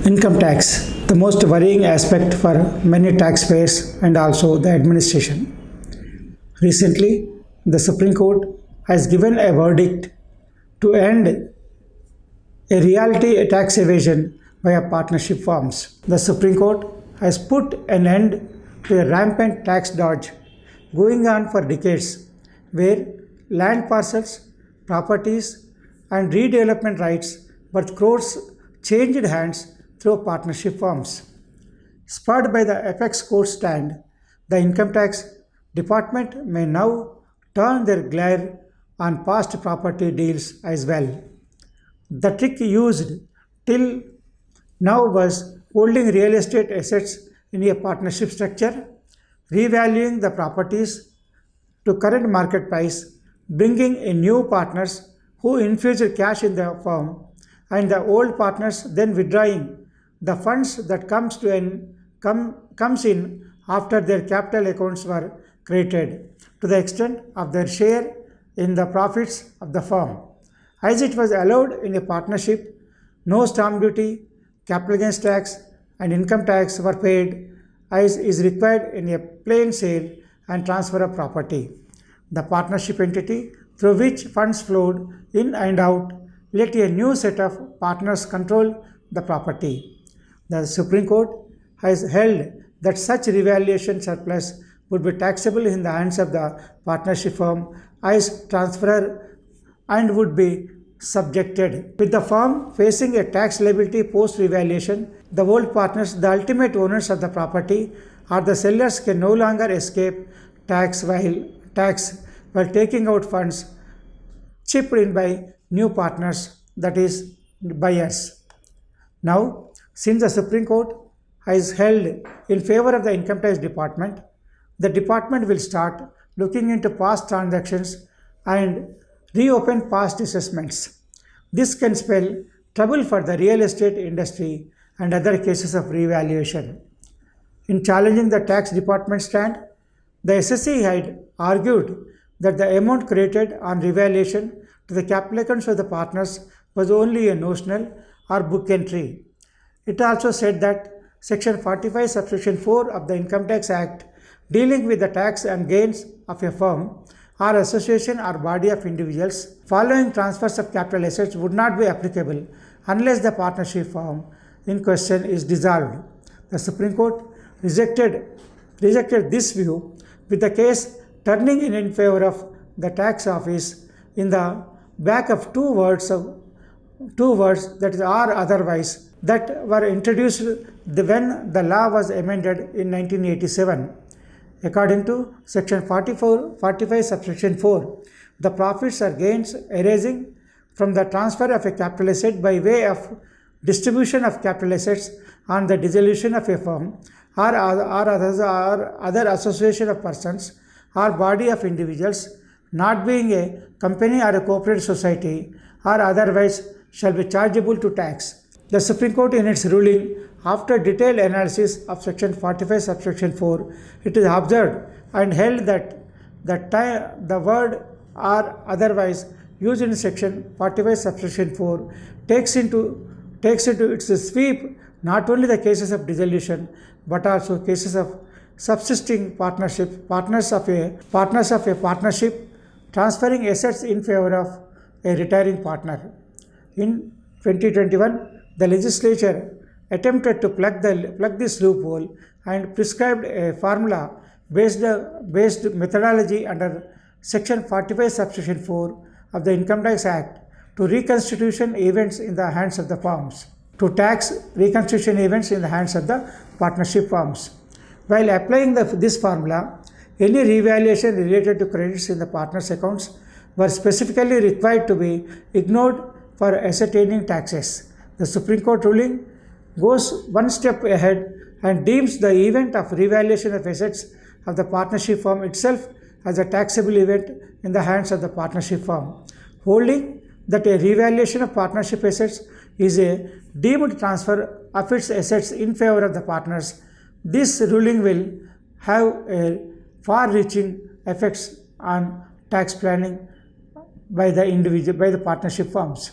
Income tax, the most worrying aspect for many taxpayers and also the administration. Recently, the Supreme Court has given a verdict to end a reality tax evasion via partnership firms. The Supreme Court has put an end to a rampant tax dodge going on for decades, where land parcels, properties, and redevelopment rights worth crores changed hands through partnership firms. Spurred by the apex court stand, the income tax department may now turn their glare on past property deals as well. The trick used till now was holding real estate assets in a partnership structure, revaluing the properties to current market price, bringing in new partners who infused cash in the firm, and the old partners then withdrawing the funds that comes in after their capital accounts were created to the extent of their share in the profits of the firm. As it was allowed in a partnership, no stamp duty, capital gains tax, and income tax were paid as is required in a plain sale and transfer of property. The partnership entity through which funds flowed in and out let a new set of partners control the property. The Supreme Court has held that such revaluation surplus would be taxable in the hands of the partnership firm as transferor and would be subjected. With the firm facing a tax liability post revaluation, the old partners, the ultimate owners of the property, or the sellers can no longer escape tax while taking out funds chipped in by new partners, that is, buyers. Now, since the Supreme Court has held in favor of the income tax department, the department will start looking into past transactions and reopen past assessments. This can spell trouble for the real estate industry and other cases of revaluation. In challenging the tax department stand, the SSC had argued that the amount created on revaluation to the capital accounts of the partners was only a notional or book entry. It also said that Section 45, Subsection 4 of the Income Tax Act, dealing with the tax and gains of a firm or association or body of individuals following transfers of capital assets, would not be applicable unless the partnership firm in question is dissolved. The Supreme Court rejected this view, with the case turning in favor of the tax office in the back of two words that is or otherwise that were introduced when the law was amended in 1987. According to Section 45, Subsection 4, the profits or gains arising from the transfer of a capital asset by way of distribution of capital assets on the dissolution of a firm or other association of persons or body of individuals, not being a company or a corporate society or otherwise, shall be chargeable to tax. The Supreme Court, in its ruling, after detailed analysis of Section 45, Subsection 4, it is observed and held that the word or otherwise used in Section 45, Subsection 4 takes into its sweep not only the cases of dissolution but also cases of subsisting partnership, partners of a partnership transferring assets in favor of a retiring partner. In 2021, the legislature attempted to plug this loophole and prescribed a formula-based methodology under Section 45, Subsection 4 of the Income Tax Act to reconstitution events in the hands of the firms, to tax reconstitution events in the hands of the partnership firms. While applying this formula, any revaluation related to credits in the partners' accounts were specifically required to be ignored for ascertaining taxes. The Supreme Court ruling goes one step ahead and deems the event of revaluation of assets of the partnership firm itself as a taxable event in the hands of the partnership firm, holding that a revaluation of partnership assets is a deemed transfer of its assets in favor of the partners. This ruling will have a far-reaching effects on tax planning by the partnership firms.